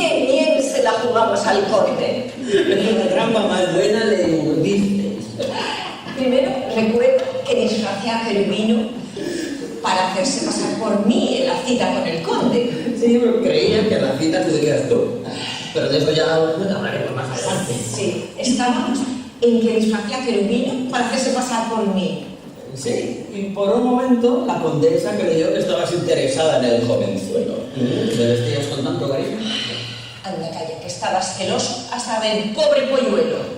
¡Qué bien se la jugamos al conde! La trampa más buena le urdisteis. Primero, recuerdo que disfracé a Querubino para hacerse pasar por mí en la cita con el conde. Sí, pero creía que a la cita acudirías tú. Pero de eso ya hablaremos más adelante. Sí, estábamos en que disfracé a Querubino para hacerse pasar por mí. Sí, y por un momento la condesa creyó que estabas interesada en el jovenzuelo. ¿Le vestías con tanto cariño? Anda, calla, que estabas celoso hasta del pobre polluelo.